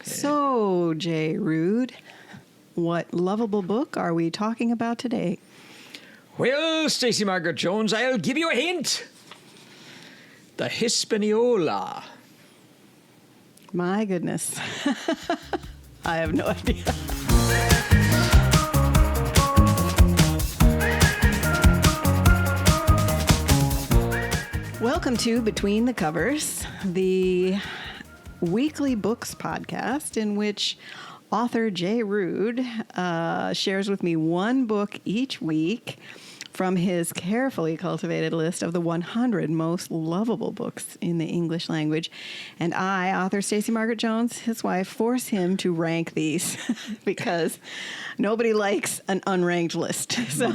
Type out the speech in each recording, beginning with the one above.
So, J. Ruud, what lovable book are we talking about today? Well, Stacey Margaret Jones, I'll give you a hint. The Hispaniola. My goodness. I have no idea. Welcome to Between the Covers, the weekly books podcast in which author J. Ruud shares with me one book each week from his carefully cultivated list of the 100 most lovable books in the English language. And I, author Stacey Margaret Jones, his wife, force him to rank these because nobody likes an unranked list. So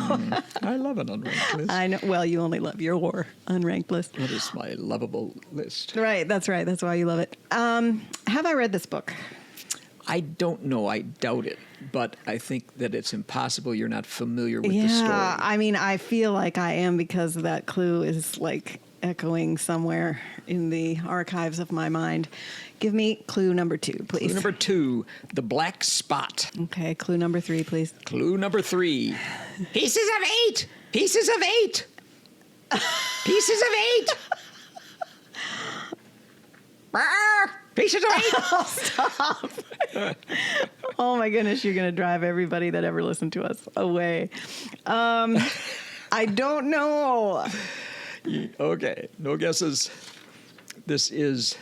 I love an unranked list. I know. Well, you only love your unranked list. What is my lovable list? Right. That's right. That's why you love it. Have I read this book? I don't know. I doubt it. But I think that it's impossible you're not familiar with the story. Yeah, I mean, I feel like I am because that clue is like echoing somewhere in the archives of my mind. Give me clue number 2, please. Clue number 2, the black spot. Okay, clue number 3, please. Clue number 3, pieces of 8. Pieces of 8. Pieces of 8. Pieces of 8. Oh, stop. Oh, my goodness, you're going to drive everybody that ever listened to us away. I don't know. Okay, no guesses. This is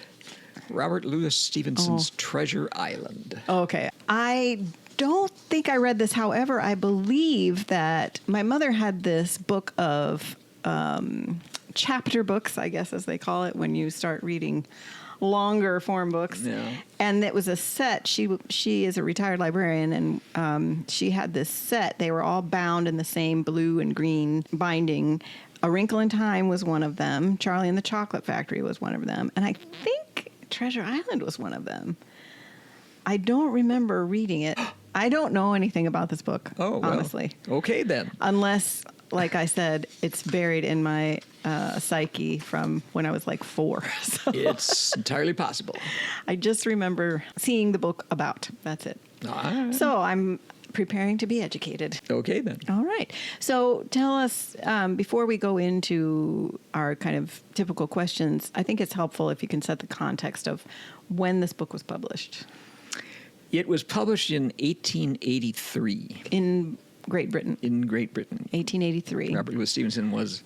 Robert Louis Stevenson's Treasure Island. Okay. I don't think I read this. However, I believe that my mother had this book of chapter books, I guess, as they call it, when you start reading longer form books. Yeah. And it was a set. She is a retired librarian, and she had this set. They were all bound in the same blue and green binding. A Wrinkle in Time was one of them. Charlie and the Chocolate Factory was one of them. And I think Treasure Island was one of them. I don't remember reading it. I don't know anything about this book, honestly. Okay, then. Unless, like I said, it's buried in my psyche from when I was like 4. So It's entirely possible. I just remember seeing the book about. That's it. All right. So I'm preparing to be educated. Okay, then. All right. So tell us, before we go into our kind of typical questions, I think it's helpful if you can set the context of when this book was published. It was published in 1883. In Great Britain. In Great Britain. 1883. Robert Louis Stevenson was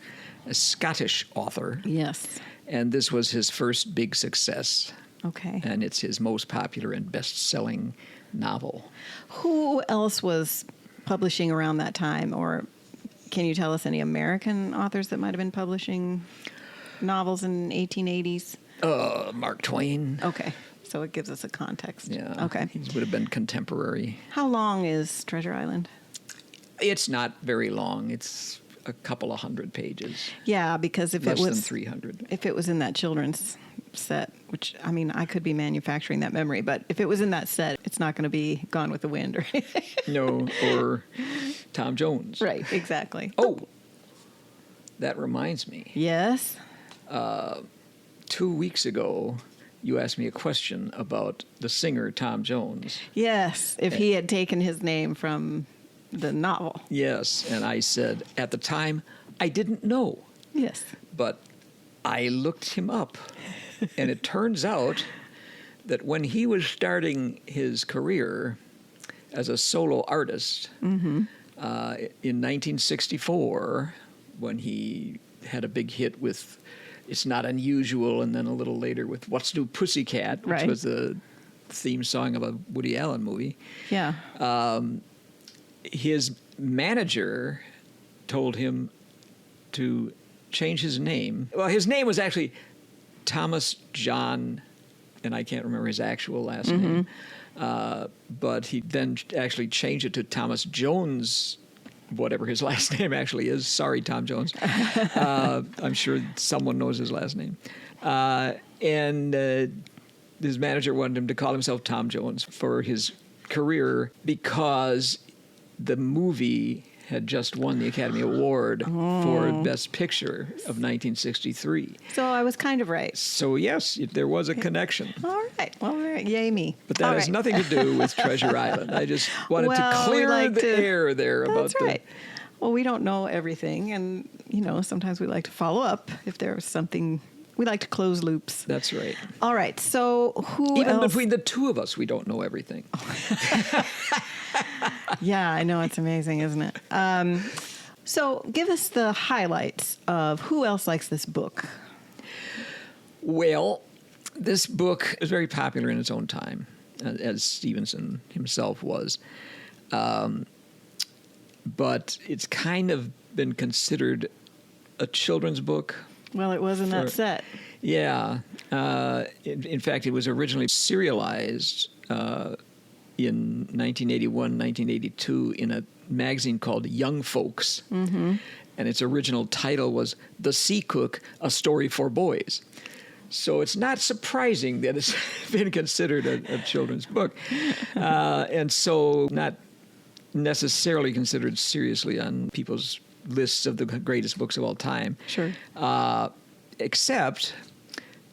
a Scottish author. Yes. And this was his first big success. Okay. And it's his most popular and best-selling novel. Who else was publishing around that time? Or can you tell us any American authors that might have been publishing novels in 1880s? Mark Twain. Okay. So it gives us a context. Yeah. Okay. He would have been contemporary. How long is Treasure Island? It's not very long. It's a couple of hundred pages. Yeah, because if Less it than was 300. If it was in that children's set, which, I mean, I could be manufacturing that memory, but if it was in that set, it's not going to be Gone with the Wind or anything. No, or Tom Jones. Right, exactly. Oh, that reminds me. Yes. 2 weeks ago, you asked me a question about the singer Tom Jones. Yes, if he had taken his name from the novel. Yes, and I said, at the time, I didn't know. Yes. But I looked him up, and it turns out that when he was starting his career as a solo artist in 1964, when he had a big hit with It's Not Unusual, and then a little later with What's New Pussycat, which was the theme song of a Woody Allen movie. Yeah. His manager told him to change his name. Well, his name was actually Thomas John, and I can't remember his actual last name. But he then actually changed it to Thomas Jones, whatever his last name actually is. Sorry, Tom Jones. I'm sure someone knows his last name. And his manager wanted him to call himself Tom Jones for his career because the movie had just won the Academy Award for Best Picture of 1963. So I was kind of right. So yes, there was a connection. All right. Well, yay me. But that has nothing to do with Treasure Island. I just wanted to clear the air there about That's right. Well, we don't know everything, and sometimes we like to follow up if there's something. We like to close loops. That's right. All right. So who Even else? between the two of us, we don't know everything. Yeah, I know. It's amazing, isn't it? So give us the highlights of who else likes this book. Well, this book is very popular in its own time, as Stevenson himself was. But it's kind of been considered a children's book. Well, it was in that set. Yeah. In fact, it was originally serialized in 1981, 1982 in a magazine called Young Folks. Mm-hmm. And its original title was The Sea Cook, A Story for Boys. So it's not surprising that it's been considered a children's book. And so not necessarily considered seriously on people's lists of the greatest books of all time. Sure. Except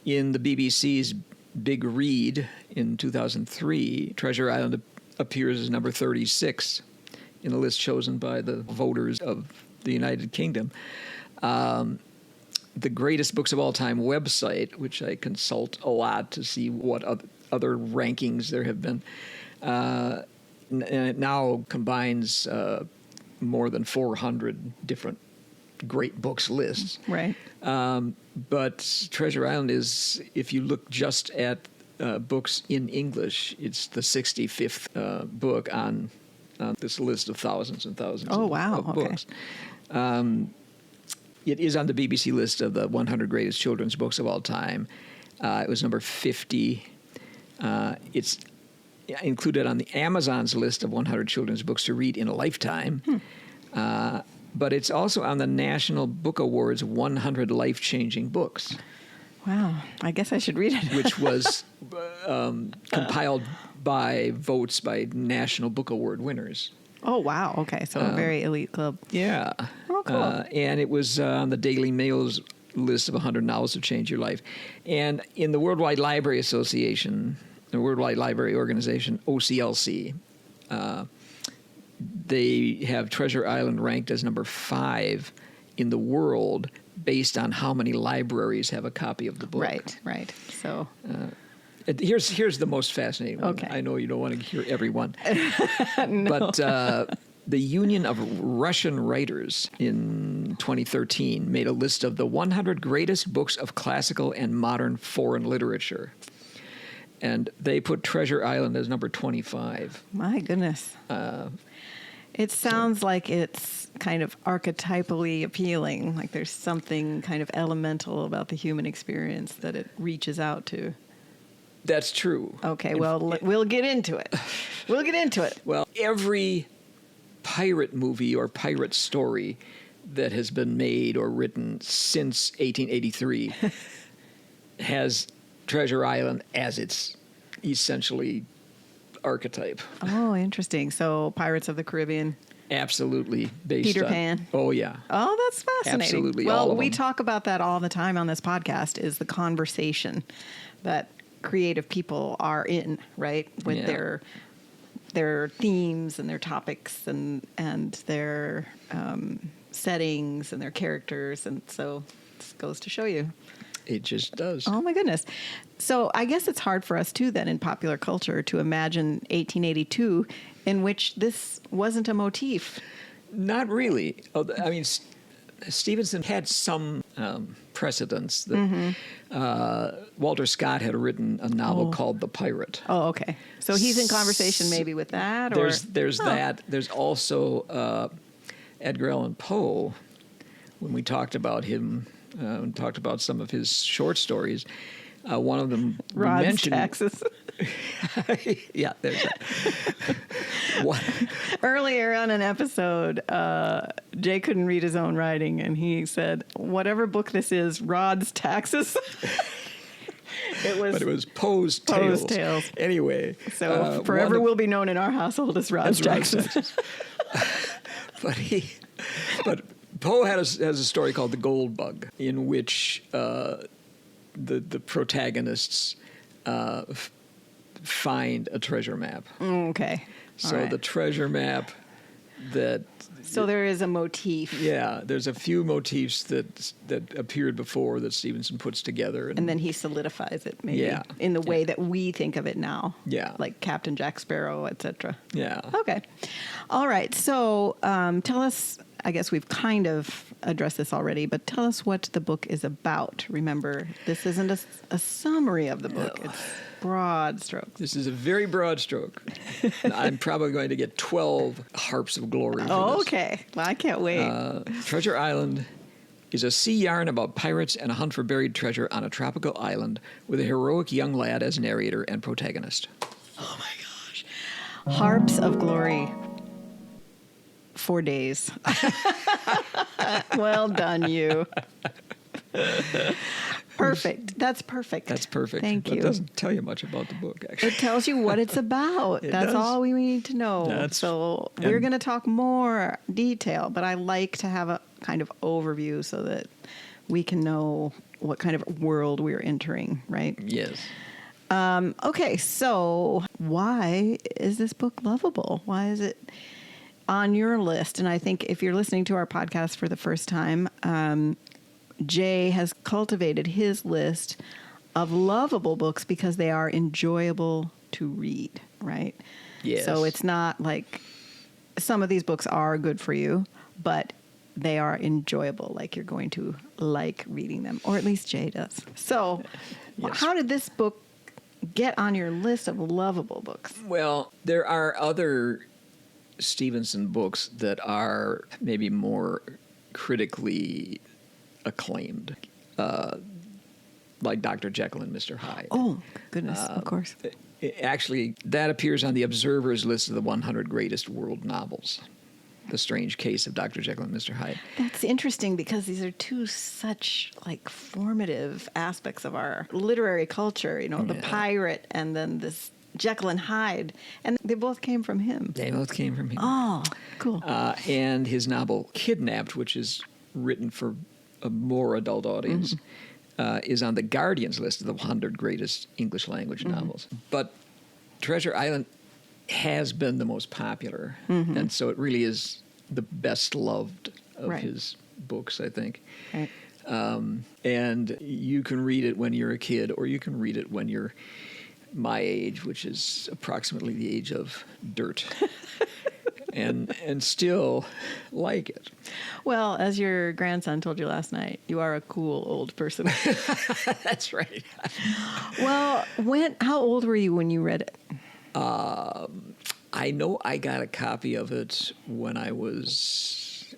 in the BBC's Big Read in 2003, Treasure Island appears as number 36 in a list chosen by the voters of the United Kingdom. The Greatest Books of All Time website, which I consult a lot to see what other rankings there have been, and it now combines more than 400 different great books lists. Right. But Treasure Island is, if you look just at books in English, it's the 65th book on this list of thousands and thousands of books. It is on the BBC list of the 100 greatest children's books of all time. It was number 50. It's included on the Amazon's list of 100 children's books to read in a lifetime. But it's also on the National Book Awards 100 life-changing books. Wow. I guess I should read it. Which was compiled by votes by National Book Award winners. Oh, wow. Okay. So a very elite club. Yeah. Oh, cool. And it was on the Daily Mail's list of 100 novels to change your life. And in the Worldwide Library Association, the Worldwide Library Organization, OCLC, they have Treasure Island ranked as number 5 in the world based on how many libraries have a copy of the book. Right. So here's the most fascinating one. Okay. I know you don't want to hear every one. No. But the Union of Russian Writers in 2013 made a list of the 100 greatest books of classical and modern foreign literature. And they put Treasure Island as number 25. My goodness. It sounds like it's kind of archetypally appealing, like there's something kind of elemental about the human experience that it reaches out to. That's true. Okay, well, we'll get into it. Well, every pirate movie or pirate story that has been made or written since 1883 has Treasure Island as its essentially archetype. Oh, interesting. So Pirates of the Caribbean. Absolutely. Based Peter on, Pan. Oh, yeah. Oh, that's fascinating. Absolutely. Well, all of we them. talk about that all the time on this podcast, is the conversation that creative people are in, right? With their themes and their topics and their settings and their characters. And so this goes to show you. It just does. Oh, my goodness. So I guess it's hard for us, too, then, in popular culture to imagine 1882 in which this wasn't a motif. Not really. I mean, Stevenson had some precedents. That, Walter Scott had written a novel called The Pirate. Oh, okay. So he's in conversation maybe with that? There's that. There's also Edgar Allan Poe. When we talked about him, and talked about some of his short stories, one of them Rod's mentioned Taxes. Yeah, there's that. Earlier on an episode, Jay couldn't read his own writing, and he said, "Whatever book this is, Rod's Taxes." But it was Poe's Tales. Anyway, so forever will be known in our household as Rod's Taxes. but Poe has a story called The Gold Bug, in which the protagonists find a treasure map. Okay. So All right. the treasure map that... So there is a motif. Yeah, there's a few motifs that appeared before that Stevenson puts together. And then he solidifies it, maybe, Yeah. in the way that we think of it now. Yeah. Like Captain Jack Sparrow, etc. Yeah. Okay. All right. So tell us, I guess we've kind of addressed this already, but tell us what the book is about. Remember, this isn't a summary of the book. No. It's broad strokes. This is a very broad stroke. And I'm probably going to get 12 harps of glory for Oh, this. okay. Well, I can't wait. Treasure Island is a sea yarn about pirates and a hunt for buried treasure on a tropical island with a heroic young lad as narrator and protagonist. Oh my gosh. Harps of Glory. 4 days. Well done, you. Perfect. That's perfect. That's perfect. Thank you. That doesn't tell you much about the book, actually. It tells you what it's about. It That's does. all we need to know. And We're going to talk more detail, but I like to have a kind of overview so that we can know what kind of world we're entering, right? Yes. Okay, so why is this book lovable? Why is it on your list? And I think if you're listening to our podcast for the first time, Jay has cultivated his list of lovable books because they are enjoyable to read, right? Yes. So it's not like some of these books are good for you, but they are enjoyable, like you're going to like reading them, or at least Jay does. So Yes. how did this book get on your list of lovable books? Well, there are other Stevenson books that are maybe more critically acclaimed, like Dr. Jekyll and Mr. Hyde. Oh, goodness, of course. Actually, that appears on the Observer's list of the 100 greatest world novels. The Strange Case of Dr. Jekyll and Mr. Hyde. That's interesting because these are two such like formative aspects of our literary culture, you know, the Yeah. pirate and then this Jekyll and Hyde. And they both came from him. They both came from him. Oh, cool. And his novel Kidnapped, which is written for a more adult audience, is on the Guardian's list of the 100 greatest English language novels. But Treasure Island has been the most popular, and so it really is the best loved of Right. his books, I think. Right. And you can read it when you're a kid, or you can read it when you're my age, which is approximately the age of dirt, and still like it. Well, as your grandson told you last night, you are a cool old person. That's right. Well, how old were you when you read it? I know I got a copy of it when I was...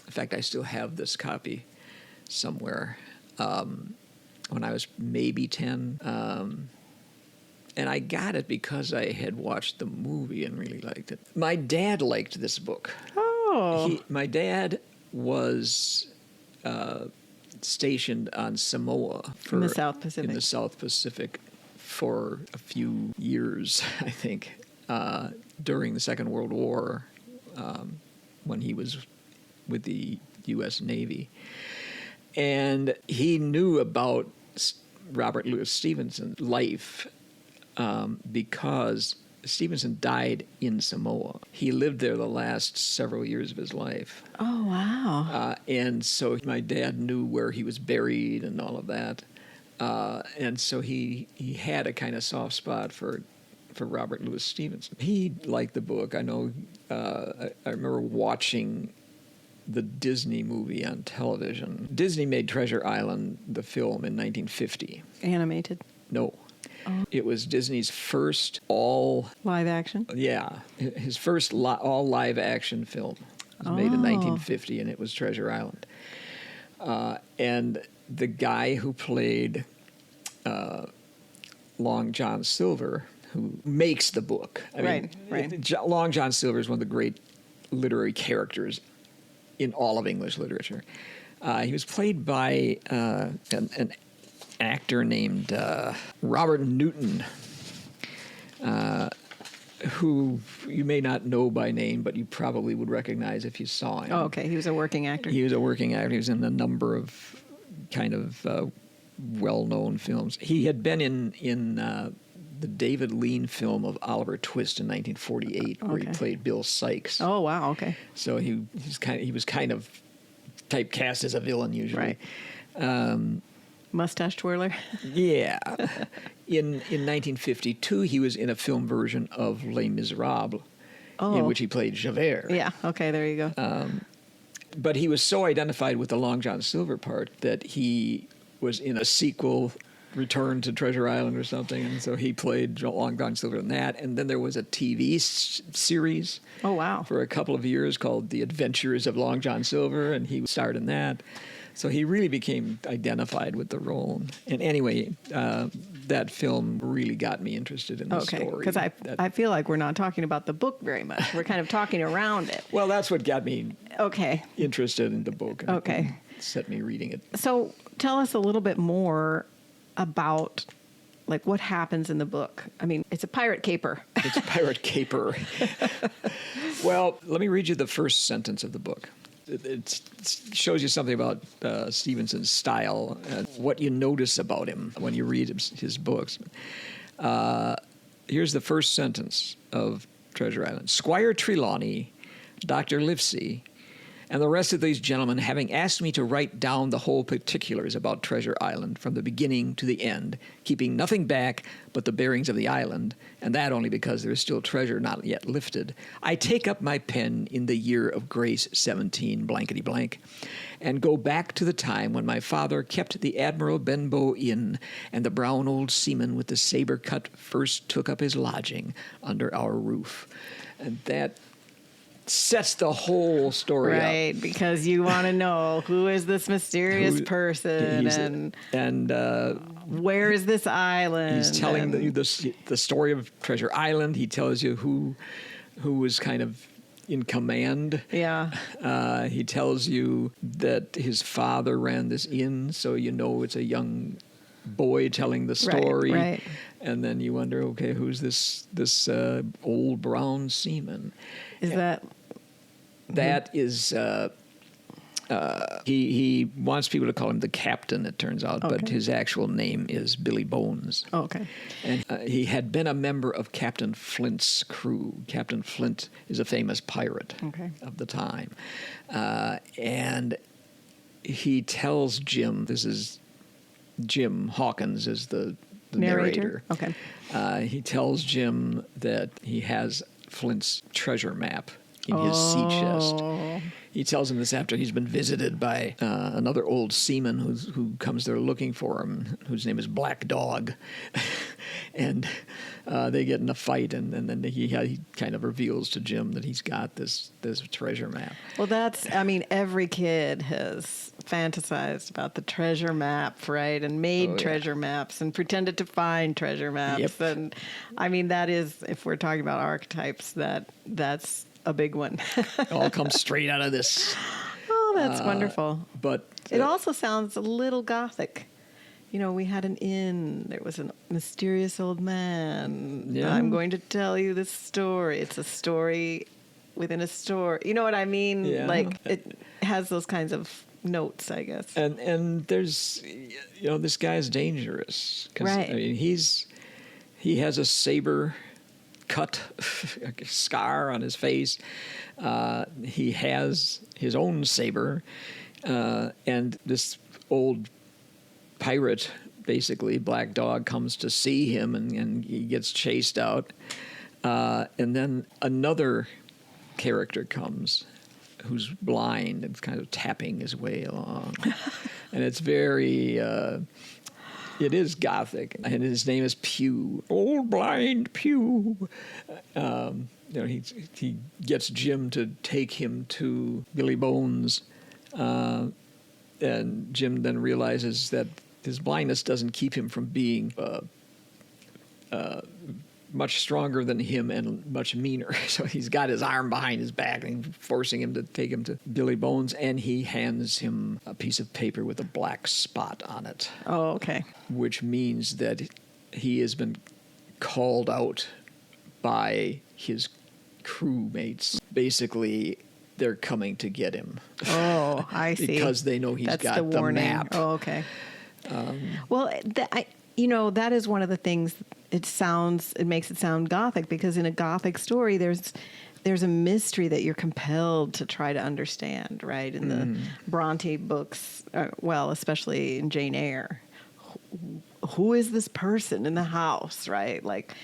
In fact, I still have this copy somewhere. When I was maybe 10. And I got it because I had watched the movie and really liked it. My dad liked this book. Oh. My dad was stationed on Samoa. In the South Pacific. In the South Pacific for a few years, I think, during the Second World War, when he was with the U.S. Navy. And he knew about Robert Louis Stevenson's life because Stevenson died in Samoa. He lived there the last several years of his life. Oh, wow. And so my dad knew where he was buried and all of that. And so he had a kind of soft spot for Robert Louis Stevenson. He liked the book. I know I remember watching the Disney movie on television. Disney made Treasure Island, the film, in 1950. Animated. No. Oh. It was Disney's first all... Live action? Yeah. His first all live-action film. It was made in 1950, and it was Treasure Island. And the guy who played Long John Silver, who makes the book. I mean, Right. Long John Silver is one of the great literary characters in all of English literature. He was played by an actor named Robert Newton, who you may not know by name, but you probably would recognize if you saw him. Oh, okay. He was a working actor. He was a working actor. He was in a number of kind of well-known films. He had been in the David Lean film of Oliver Twist in 1948, where he played Bill Sikes. Oh, wow. Okay. So he was kind of typecast as a villain usually. Right. Mustache twirler. Yeah. In 1952, he was in a film version of Les Miserables, in which he played Javert. Yeah. Okay. There you go. But he was so identified with the Long John Silver part that he was in a sequel, Return to Treasure Island or something, and so he played Long John Silver in that. And then there was a TV series. Oh, wow. For a couple of years called The Adventures of Long John Silver, and he starred in that. So he really became identified with the role. And anyway, that film really got me interested in the story. Because I feel like we're not talking about the book very much. We're kind of talking around it. Well, that's what got me okay interested in the book. And set me reading it. So tell us a little bit more about like what happens in the book. I mean, it's a pirate caper. It's a pirate caper. Well, let me read you the first sentence of the book. It shows you something about Stevenson's style and what you notice about him when you read his books. Here's the first sentence of Treasure Island. Squire Trelawney, Dr. Livesey, and the rest of these gentlemen, having asked me to write down the whole particulars about Treasure Island from the beginning to the end, keeping nothing back but the bearings of the island, and that only because there is still treasure not yet lifted, I take up my pen in the year of grace 17 blankety blank, and go back to the time when my father kept the Admiral Benbow Inn, and the brown old seaman with the saber cut first took up his lodging under our roof. And that sets the whole story up. Right, because you want to know who is this mysterious person and where is this island. He's telling the story of Treasure Island. He tells you who was kind of in command. Yeah. He tells you that his father ran this inn, so you know it's a young boy telling the story. Right. And then you wonder, okay, who's this old brown seaman? Is that... That is, he wants people to call him the captain, it turns out, but his actual name is Billy Bones. Oh, okay. And he had been a member of Captain Flint's crew. Captain Flint is a famous pirate of the time. And he tells Jim, this is Jim Hawkins is the narrator. Okay. He tells Jim that he has Flint's treasure map in his sea chest. He tells him this after he's been visited by another old seaman who comes there looking for him, whose name is Black Dog. And they get in a fight, and then he kind of reveals to Jim that he's got this treasure map. Well, every kid has fantasized about the treasure map, right? And made treasure maps and pretended to find treasure maps. Yep. And I mean, that is, if we're talking about archetypes, that's a big one. It all comes straight out of this. Oh, that's wonderful. But it also sounds a little gothic. You know, we had an inn. There was a mysterious old man. Yeah. I'm going to tell you this story. It's a story within a story. You know what I mean? Yeah. Like, it has those kinds of notes, I guess. And there's, this guy's dangerous. 'Cause, right. I mean, he has a saber cut, a scar on his face. He has his own saber. And this old pirate, basically, Black Dog, comes to see him, and he gets chased out. And then another character comes who's blind and kind of tapping his way along. And it's very... it is gothic, and his name is Pew. Old blind Pew. He gets Jim to take him to Billy Bones, and Jim then realizes that his blindness doesn't keep him from being much stronger than him and much meaner. So he's got his arm behind his back and forcing him to take him to Billy Bones, and he hands him a piece of paper with a black spot on it. Oh, okay. Which means that he has been called out by his crewmates. Basically, they're coming to get him. Oh, I see. Because they know he's That's got the warning. map. Oh, okay. Well, that is one of the things. It makes it sound gothic, because in a gothic story, there's a mystery that you're compelled to try to understand, right? In the Bronte books, especially in Jane Eyre, who is this person in the house, right? Like,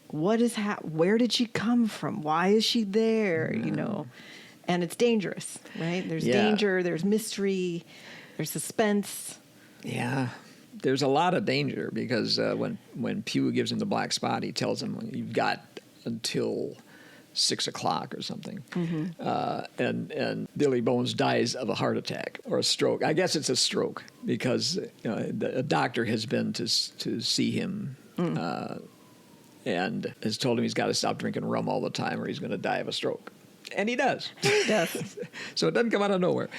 what is where did she come from? Why is she there? And it's dangerous, right? There's danger, there's mystery, there's suspense. Yeah. There's a lot of danger, because when Pugh gives him the black spot, he tells him, you've got until 6 o'clock or something. And Billy Bones dies of a heart attack or a stroke. I guess it's a stroke, because a doctor has been to see him and has told him he's got to stop drinking rum all the time or he's going to die of a stroke. And he does. He does. So it doesn't come out of nowhere.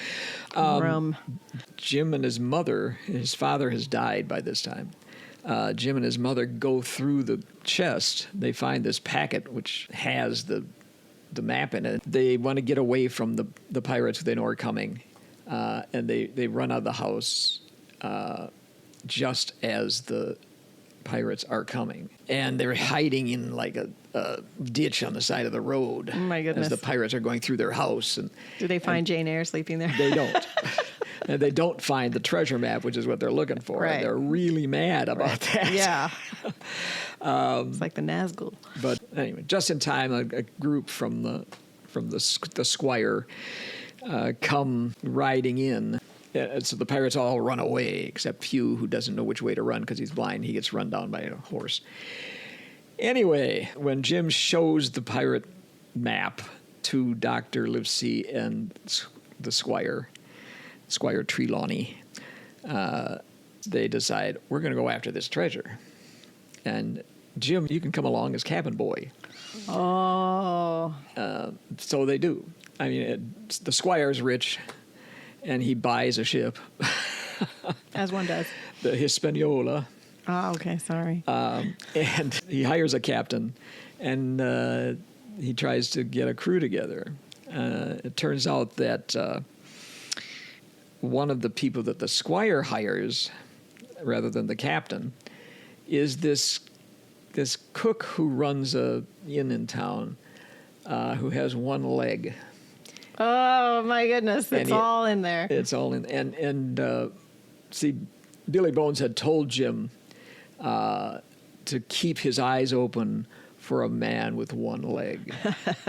Rum. Jim and his mother, his father has died by this time. Jim and his mother go through the chest. They find this packet which has the map in it. They want to get away from the pirates who they know are coming. And they run out of the house just as the pirates are coming. And they're hiding in like a ditch on the side of the road. Oh my goodness. As the pirates are going through their house. Do they find Jane Eyre sleeping there? They don't. And they don't find the treasure map, which is what they're looking for. Right. And they're really mad about that. Yeah. It's like the Nazgul. But anyway, just in time, a group from the squire come riding in. So the pirates all run away, except Pugh, who doesn't know which way to run because he's blind. He gets run down by a horse. Anyway, when Jim shows the pirate map to Dr. Livesey and the Squire Trelawney, they decide, we're going to go after this treasure. And Jim, you can come along as cabin boy. Oh. So they do. I mean, the Squire's rich, and he buys a ship. As one does. The Hispaniola. Oh, okay, sorry. And he hires a captain, and he tries to get a crew together. It turns out that one of the people that the Squire hires, rather than the captain, is this cook who runs a inn in town, who has one leg. Oh my goodness! It's all in there. It's all in, and see, Billy Bones had told Jim to keep his eyes open for a man with one leg,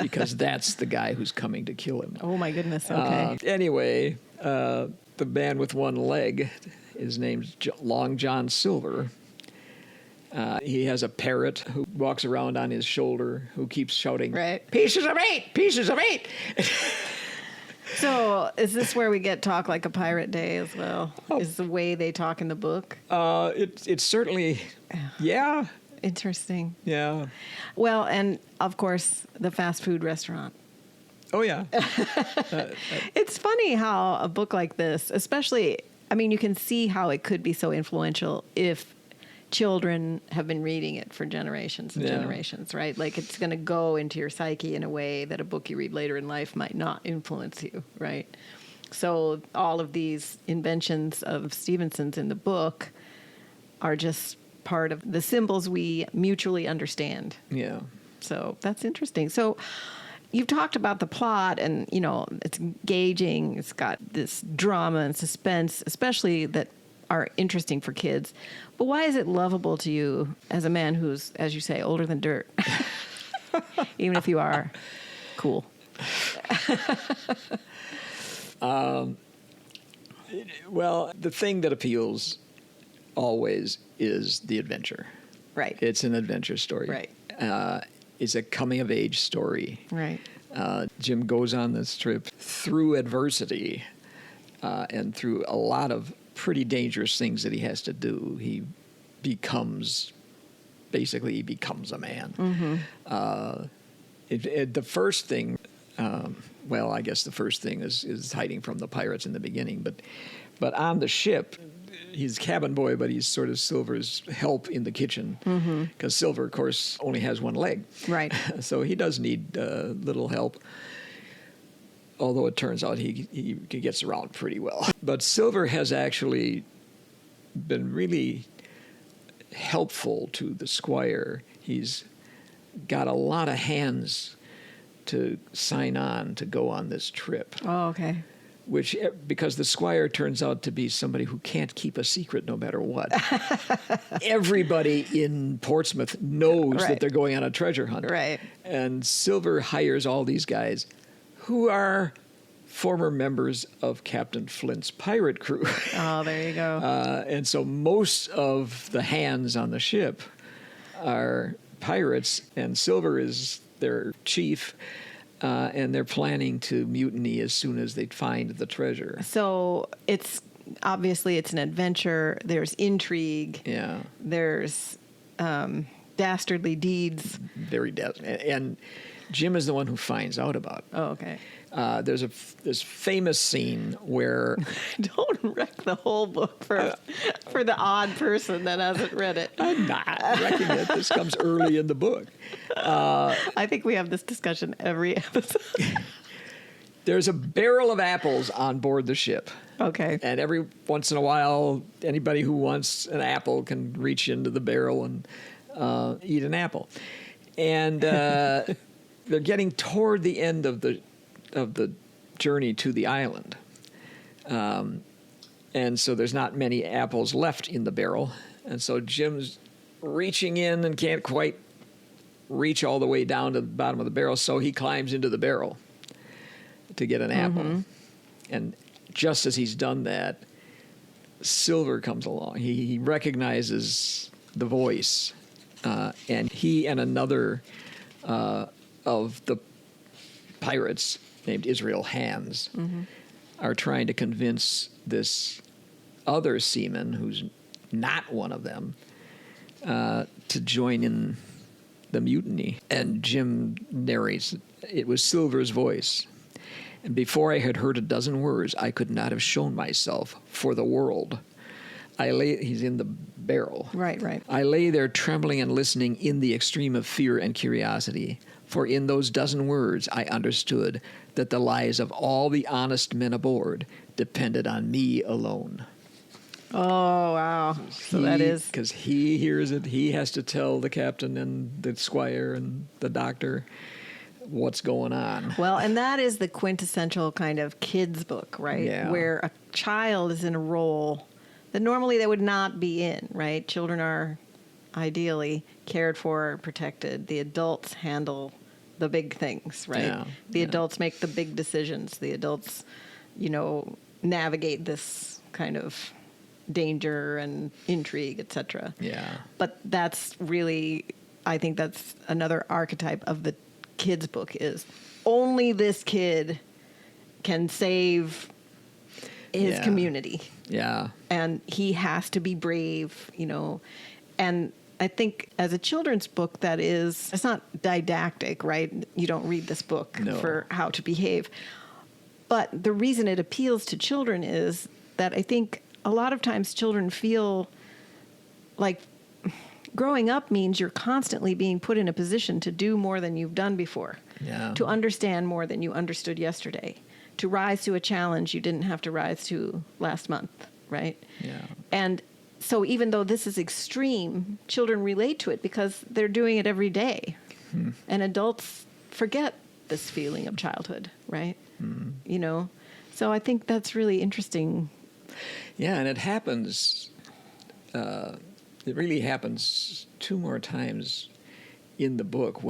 because that's the guy who's coming to kill him. Oh my goodness! Okay. Anyway, the man with one leg is named Long John Silver. He has a parrot who walks around on his shoulder, who keeps shouting, right. "Pieces of eight! Pieces of eight!" So is this where we get Talk Like a Pirate Day as well? Oh. Is the way they talk in the book? It's certainly, yeah. Interesting. Yeah. Well, and of course, the fast food restaurant. Oh, yeah. It's funny how a book like this, especially, I mean, you can see how it could be so influential if children have been reading it for generations and generations, right? Like, it's going to go into your psyche in a way that a book you read later in life might not influence you, right? So all of these inventions of Stevenson's in the book are just part of the symbols we mutually understand. Yeah. So that's interesting. So you've talked about the plot, and, you know, it's engaging. It's got this drama and suspense, especially that are interesting for kids. But why is it lovable to you as a man who's, as you say, older than dirt? Even if you are cool. Well, the thing that appeals always is the adventure. Right. It's an adventure story. Right. It's a coming-of-age story. Right. Jim goes on this trip through adversity and through a lot of pretty dangerous things that he has to do. He becomes a man. Mm-hmm. The first thing, I guess the first thing is hiding from the pirates in the beginning. But on the ship, he's cabin boy, but he's sort of Silver's help in the kitchen because Silver, of course, only has one leg. Right. So he does need little help. Although it turns out he gets around pretty well. But Silver has actually been really helpful to the squire. He's got a lot of hands to sign on to go on this trip. Oh, okay. Which, because the squire turns out to be somebody who can't keep a secret no matter what. Everybody in Portsmouth knows that they're going on a treasure hunt. Right. And Silver hires all these guys who are former members of Captain Flint's pirate crew. Oh, there you go. And so most of the hands on the ship are pirates, and Silver is their chief, and they're planning to mutiny as soon as they find the treasure. So it's obviously it's an adventure. There's intrigue. Yeah. There's dastardly deeds. Very dastardly. And Jim is the one who finds out about it. Oh, okay. There's this famous scene where Don't wreck the whole book for the odd person that hasn't read it. I'm not wrecking it. This comes early in the book. I think we have this discussion every episode. There's a barrel of apples on board the ship. Okay. And every once in a while, anybody who wants an apple can reach into the barrel and eat an apple. And they're getting toward the end of the journey to the island. And so there's not many apples left in the barrel. And so Jim's reaching in and can't quite reach all the way down to the bottom of the barrel, so he climbs into the barrel to get an apple. And just as he's done that, Silver comes along. He recognizes the voice, and he and another of the pirates named Israel Hands are trying to convince this other seaman who's not one of them to join in the mutiny. And Jim narrates, it was Silver's voice. And before I had heard a dozen words, I could not have shown myself for the world. He's in the barrel. Right. I lay there trembling and listening in the extreme of fear and curiosity. For in those dozen words, I understood that the lives of all the honest men aboard depended on me alone. Oh, wow. So that is... Because he hears it, he has to tell the captain and the squire and the doctor what's going on. Well, and that is the quintessential kind of kids book, right? Yeah. Where a child is in a role that normally they would not be in, right? Children are ideally cared for, protected. The adults handle the big things, right? Yeah. The adults make the big decisions. The adults, navigate this kind of danger and intrigue, etc. Yeah. But that's really, I think that's another archetype of the kids book is only this kid can save his community. Yeah. And he has to be brave, and I think as a children's book, it's not didactic, right? You don't read this book for how to behave. But the reason it appeals to children is that I think a lot of times children feel like growing up means you're constantly being put in a position to do more than you've done before, to understand more than you understood yesterday, to rise to a challenge you didn't have to rise to last month, right? Yeah. And so even though this is extreme, children relate to it because they're doing it every day. And adults forget this feeling of childhood, right? So I think that's really interesting. Yeah, and it happens, it really happens 2 more times in the book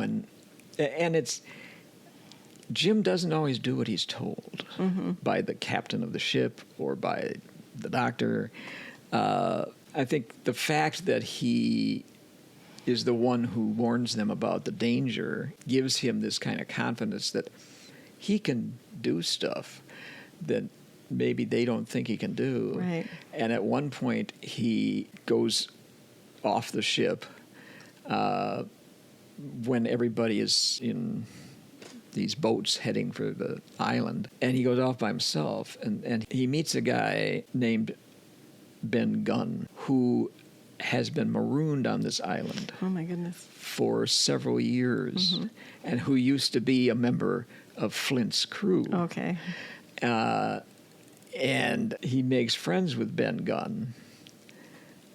Jim doesn't always do what he's told by the captain of the ship or by the doctor. I think the fact that he is the one who warns them about the danger gives him this kind of confidence that he can do stuff that maybe they don't think he can do. Right. And at one point, he goes off the ship when everybody is in these boats heading for the island. And he goes off by himself, and he meets a guy named Ben Gunn, who has been marooned on this island Oh, my goodness. for several years, and who used to be a member of Flint's crew. Okay. And he makes friends with Ben Gunn.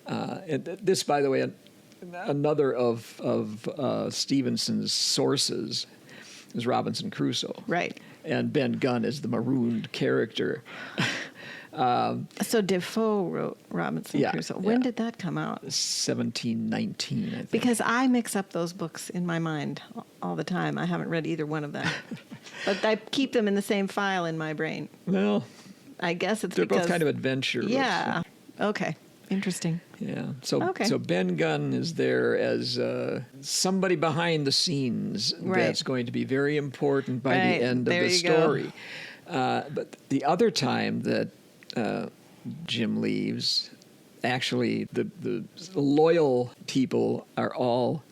And this, by the way, another of Stevenson's sources is Robinson Crusoe. Right. And Ben Gunn is the marooned character. So Defoe wrote Robinson Crusoe. When did that come out? 1719, I think. Because I mix up those books in my mind all the time. I haven't read either one of them. But I keep them in the same file in my brain. Well, I guess it's they're because... both kind of adventure. Yeah. Okay. Interesting. Yeah. So Okay. so Ben Gunn is there as somebody behind the scenes that's going to be very important by the end of the story. But the other time that Jim leaves, actually the loyal people are all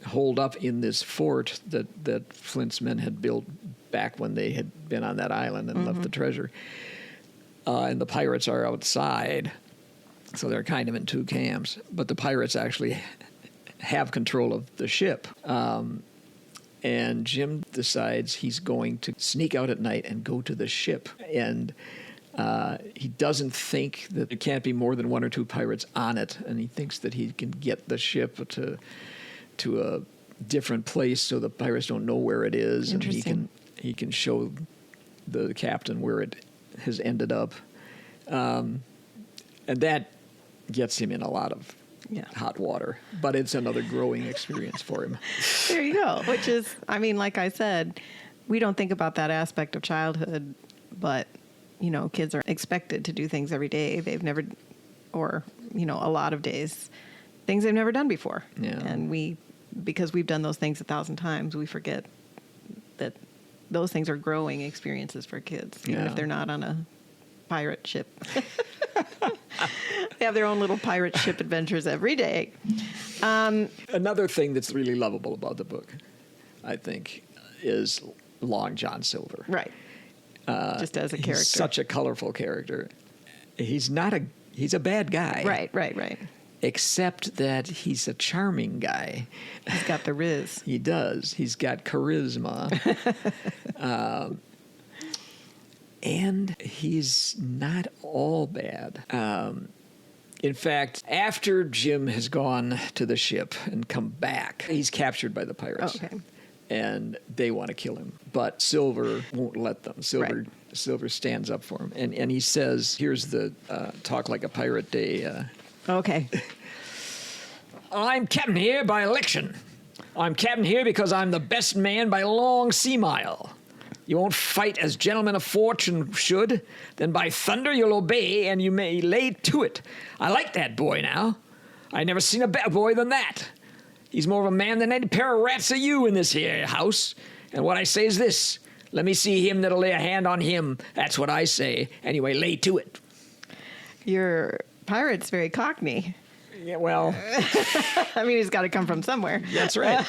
holed up in this fort that Flint's men had built back when they had been on that island and left the treasure. And the pirates are outside. So they're kind of in two camps, but the pirates actually have control of the ship. And Jim decides he's going to sneak out at night and go to the ship. And he doesn't think that there can't be more than one or two pirates on it, and he thinks that he can get the ship to a different place so the pirates don't know where it is, and he can show the captain where it has ended up. And that gets him in a lot of hot water, but it's another growing experience for him. There you go. Which is, I mean, like I said, we don't think about that aspect of childhood, but, you know, kids are expected to do things every day they've never, or, you know, a lot of days, things they've never done before. Yeah. And because we've done those things 1,000 times, we forget that those things are growing experiences for kids, even if they're not on a pirate ship. They have their own little pirate ship adventures every day. Another thing that's really lovable about the book, I think, is Long John Silver. Right. Just as a character. He's such a colorful character. He's a bad guy. Right. Except that he's a charming guy. He's got the riz. He does. He's got charisma. And he's not all bad. In fact, after Jim has gone to the ship and come back, he's captured by the pirates. Okay. And they want to kill him. But Silver won't let them. Silver stands up for him. And he says, here's the Talk Like a Pirate Day. Okay. I'm captain here by election. I'm captain here because I'm the best man by a long sea mile. You won't fight as gentlemen of fortune should. Then by thunder you'll obey, and you may lay to it. I like that boy now. I never seen a better boy than that. He's more of a man than any pair of rats of you in this here house. And what I say is this. Let me see him that'll lay a hand on him. That's what I say. Anyway, lay to it. Your pirate's very cockney. Yeah, well... I mean, he's got to come from somewhere. That's right.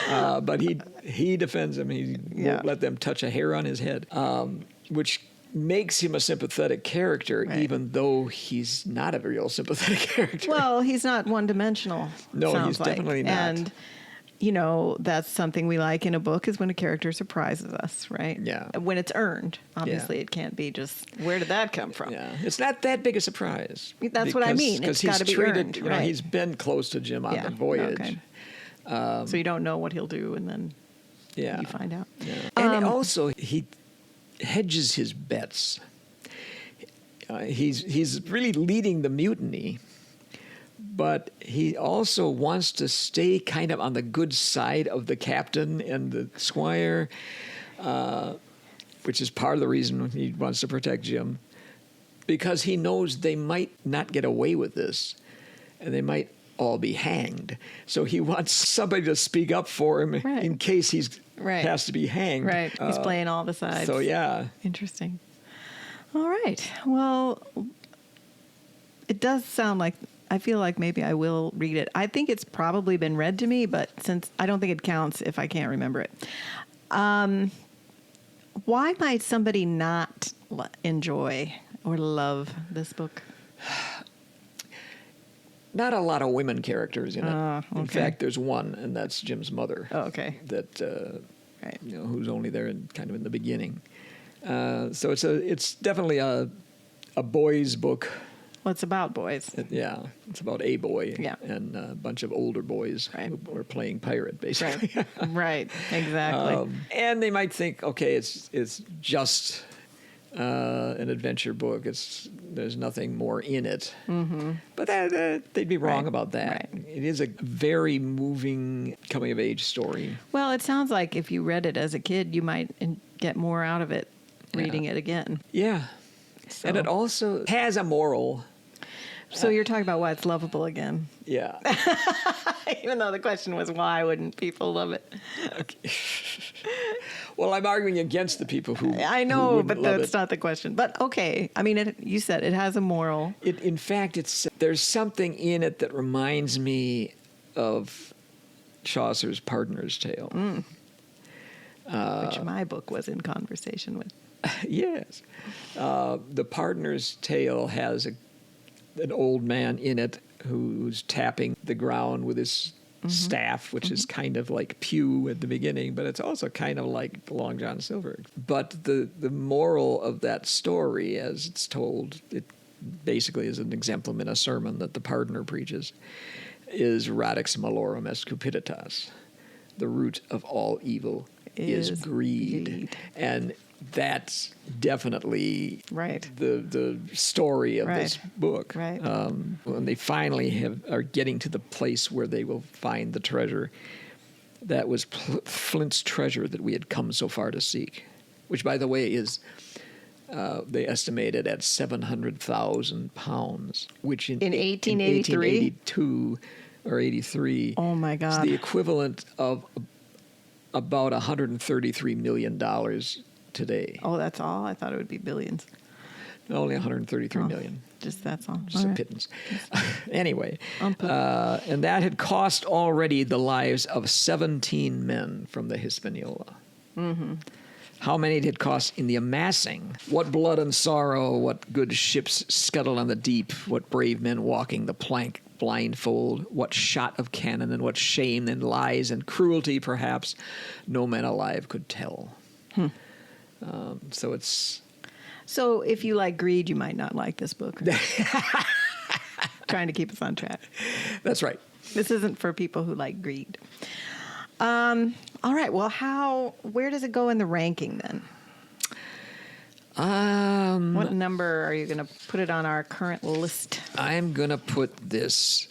But he defends him. He won't let them touch a hair on his head, which makes him a sympathetic character, even though he's not a real sympathetic character. Well, he's not one-dimensional. No, he's definitely not. And, you know, that's something we like in a book is when a character surprises us, right? Yeah. When it's earned. Obviously, it can't be just, where did that come from? Yeah. It's not that big a surprise. That's what I mean. It's got to be earned, you know, he's been close to Jim on the voyage. Okay. So you don't know what he'll do, and then you find out. Yeah. And also, he hedges his bets. He's really leading the mutiny, but he also wants to stay kind of on the good side of the captain and the squire, which is part of the reason he wants to protect Jim, because he knows they might not get away with this, and they might all be hanged. So he wants somebody to speak up for him in case he's has to be hanged. Right. He's playing all the sides. So, yeah. Interesting. All right. Well, it does sound like, I feel like maybe I will read it. I think it's probably been read to me, but since I don't think it counts if I can't remember it. Why might somebody not enjoy or love this book? Not a lot of women characters in it. Okay. In fact, there's one, and that's Jim's mother. Oh, okay. That Right. who's only there kind of in the beginning. So it's definitely a boys' book. Well, it's about boys. It's about a boy and a bunch of older boys who are playing pirate, basically. Right. Right. Exactly. And they might think, okay, it's just an adventure book. There's nothing more in it. Mm-hmm. But they'd be wrong about that. Right. It is a very moving coming-of-age story. Well, it sounds like if you read it as a kid, you might get more out of it reading it again. Yeah. So. And it also has a moral. So you're talking about why it's lovable again. Yeah. Even though the question was why wouldn't people love it? Okay. Well, I'm arguing against the people who I know, but that's it. not the question. But okay, I mean, you said it has a moral. In fact, there's something in it that reminds me of Chaucer's Pardoner's Tale. Which my book was in conversation with. Yes. The Pardoner's Tale has an old man in it who's tapping the ground with his staff, which is kind of like Pew at the beginning, but it's also kind of like Long John Silver. But the moral of that story, as it's told, it basically is an exemplum in a sermon that the pardoner preaches, is radix malorum est cupiditas. The root of all evil is greed. And that's definitely the story of this book. Right. When they finally are getting to the place where they will find the treasure, that was Flint's treasure that we had come so far to seek, which, by the way, is they estimated at 700,000 pounds, which in 1882 or 83 oh my God, is the equivalent of about $133 million today. Oh, that's all? I thought it would be billions. Only 133 million. Just that's all. Just a pittance. Anyway, and that had cost already the lives of 17 men from the Hispaniola. Mm-hmm. How many it had cost in the amassing? What blood and sorrow, what good ships scuttle on the deep, what brave men walking the plank blindfold, what shot of cannon and what shame and lies and cruelty, perhaps, no man alive could tell. So if you like greed, you might not like this book. Trying to keep us on track. That's right. This isn't for people who like greed. All right. Well, where does it go in the ranking then? What number are you going to put it on our current list? I'm going to put this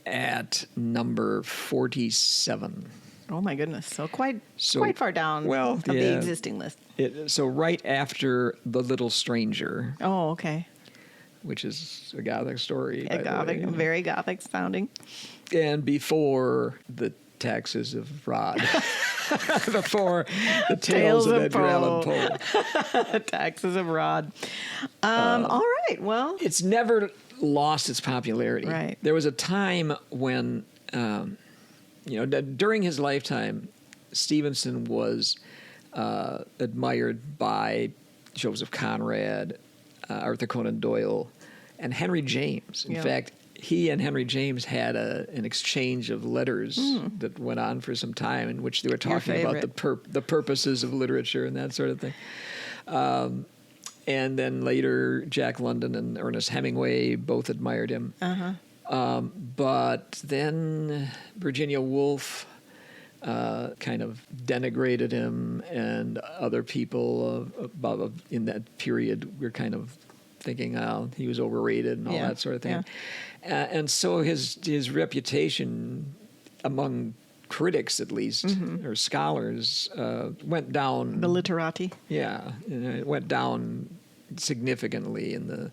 at number 47. Oh my goodness! So quite far down of the existing list. So right after The Little Stranger. Oh, okay. Which is a Gothic story. Very Gothic sounding. And before The Taxes of Ruud. Before The Tales of Edgar Allan Poe. Taxes of Ruud. All right. Well, it's never lost its popularity. Right. There was a time when. During his lifetime, Stevenson was admired by Joseph Conrad, Arthur Conan Doyle, and Henry James. In fact, he and Henry James had an exchange of letters that went on for some time in which they were talking about the purposes of literature and that sort of thing. And then later, Jack London and Ernest Hemingway both admired him. Uh-huh. But then Virginia Woolf kind of denigrated him, and other people in that period were kind of thinking, he was overrated and all that sort of thing. Yeah. And so his reputation among critics, at least, or scholars, went down. The literati. Yeah, it went down significantly in the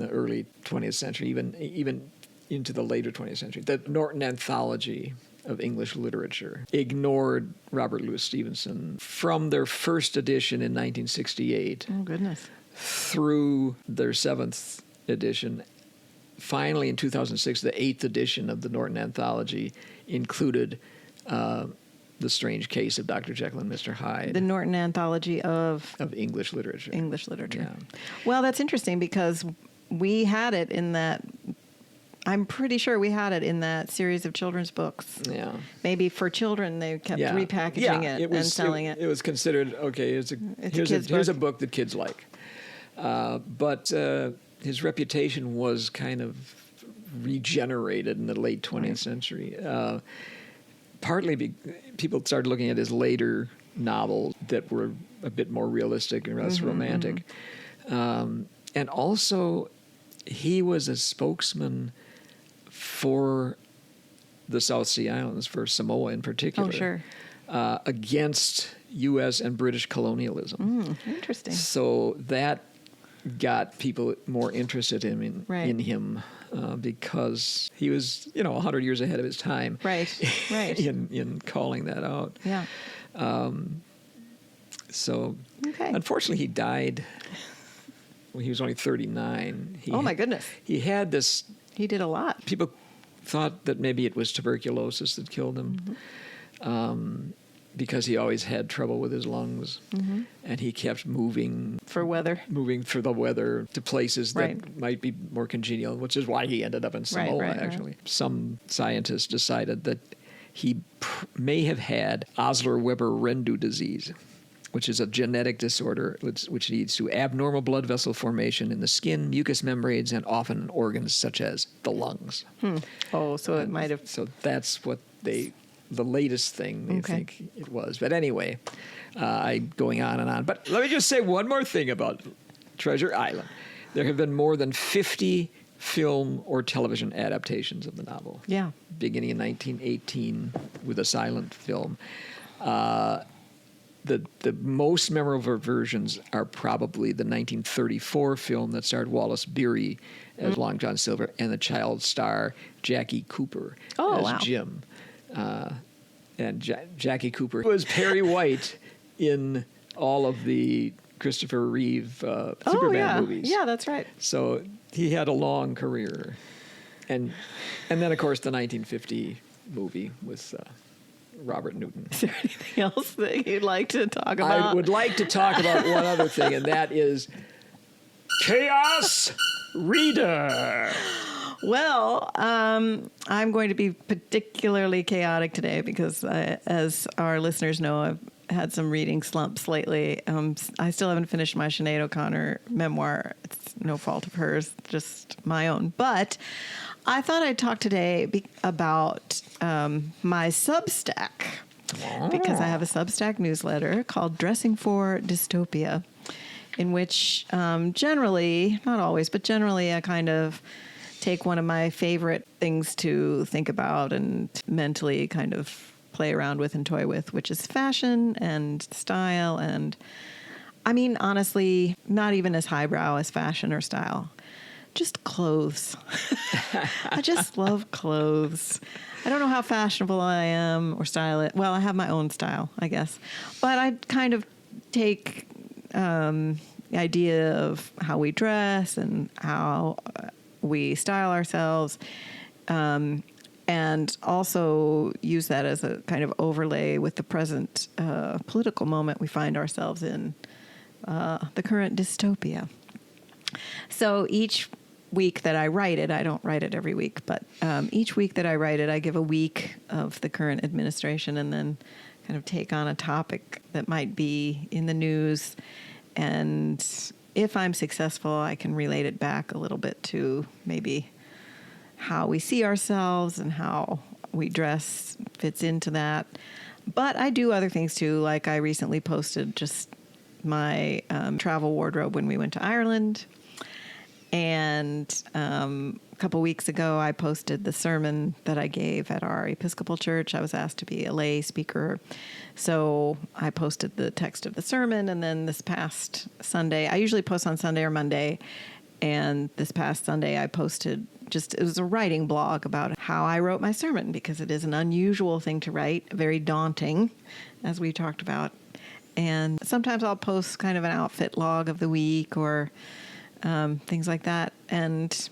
early 20th century, even into the later 20th century. The Norton Anthology of English Literature ignored Robert Louis Stevenson from their first edition in 1968. Oh, goodness. Through their 7th edition. Finally, in 2006, the 8th edition of the Norton Anthology included The Strange Case of Dr. Jekyll and Mr. Hyde. The Norton Anthology of English Literature. English Literature. Yeah. Well, that's interesting because we had it in that. I'm pretty sure we had it in that series of children's books. Yeah. Maybe for children they kept repackaging it and selling it. It was considered okay. Here's a book that kids like, but his reputation was kind of regenerated in the late 20th century. Partly people started looking at his later novels that were a bit more realistic and less romantic, and also he was a spokesman for the South Sea Islands, for Samoa in particular. Oh, sure. Against U.S. and British colonialism. Interesting. So that got people more interested in him because he was, 100 years ahead of his time. Right. in calling that out. Yeah. So, unfortunately, he died when he was only 39. Oh, my goodness. He had this. He did a lot. People thought that maybe it was tuberculosis that killed him. Because he always had trouble with his lungs, and he kept moving for the weather to places that might be more congenial, which is why he ended up in Samoa, actually. Right. Some scientists decided that he may have had Osler-Weber-Rendu disease, which is a genetic disorder which leads to abnormal blood vessel formation in the skin, mucous membranes, and often in organs such as the lungs. Oh, so it might have... So that's what the latest thing they think it was. But anyway, I'm going on and on. But let me just say one more thing about Treasure Island. There have been more than 50 film or television adaptations of the novel. Yeah. Beginning in 1918 with a silent film. The most memorable versions are probably the 1934 film that starred Wallace Beery as Long John Silver and the child star Jackie Cooper as Jim. And Jackie Cooper was Perry White in all of the Christopher Reeve Superman movies. Yeah, that's right. So he had a long career. And then, of course, the 1950 movie with Robert Newton. Is there anything else that you'd like to talk about? I would like to talk about one other thing, and that is Chaos Reader. Well, I'm going to be particularly chaotic today because, as our listeners know, I've had some reading slumps lately. I still haven't finished my Sinead O'Connor memoir. It's no fault of hers, just my own. But I thought I'd talk today about my Substack, because I have a Substack newsletter called Dressing for Dystopia, in which generally, not always, but generally I kind of take one of my favorite things to think about and mentally kind of play around with and toy with, which is fashion and style. And I mean, honestly, not even as highbrow as fashion or style, just clothes. I just love clothes. I don't know how fashionable I am or stylish. Well, I have my own style, I guess. But I kind of take the idea of how we dress and how we style ourselves, and also use that as a kind of overlay with the present political moment we find ourselves in, the current dystopia. So each week that I write it, I don't write it every week, but each week that I write it, I give a week of the current administration and then kind of take on a topic that might be in the news. And if I'm successful, I can relate it back a little bit to maybe how we see ourselves and how we dress fits into that. But I do other things too. Like I recently posted just my travel wardrobe when we went to Ireland. And a couple weeks ago, I posted the sermon that I gave at our Episcopal church. I was asked to be a lay speaker. So I posted the text of the sermon. And then this past Sunday, I usually post on Sunday or Monday. And this past Sunday, I posted it was a writing blog about how I wrote my sermon, because it is an unusual thing to write, very daunting, as we talked about. And sometimes I'll post kind of an outfit log of the week or things like that. And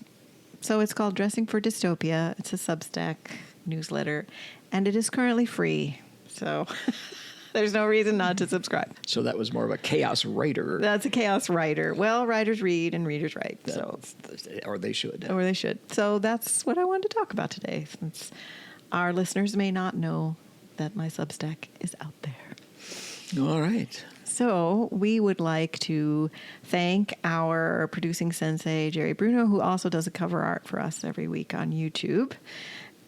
so it's called Dressing for Dystopia. It's a Substack newsletter, and it is currently free. So There's no reason not to subscribe. So that was more of a chaos writer. That's a chaos writer. Well, writers read and readers write. So, or they should. Or they should. So that's what I wanted to talk about today, since our listeners may not know that my Substack is out there. All right. So we would like to thank our producing sensei, Jerry Bruno, who also does a cover art for us every week on YouTube.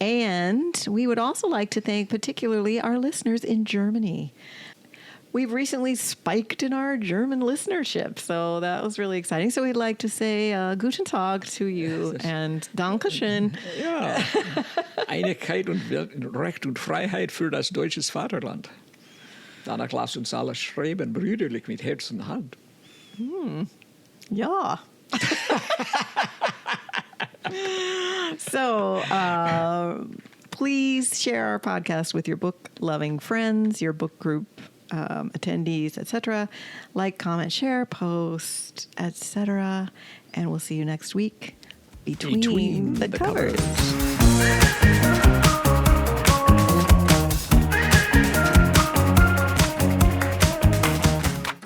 And we would also like to thank particularly our listeners in Germany. We've recently spiked in our German listenership, so that was really exciting. So we'd like to say Guten Tag to you and Dankeschön. Ja. Einigkeit und Recht und Freiheit für das deutsches Vaterland. Danach lasst uns alle schreiben, brüderlich mit Herz und Hand. Ja. So, please share our podcast with your book-loving friends, your book group attendees, etc. Like, comment, share, post, etc. And we'll see you next week between the covers.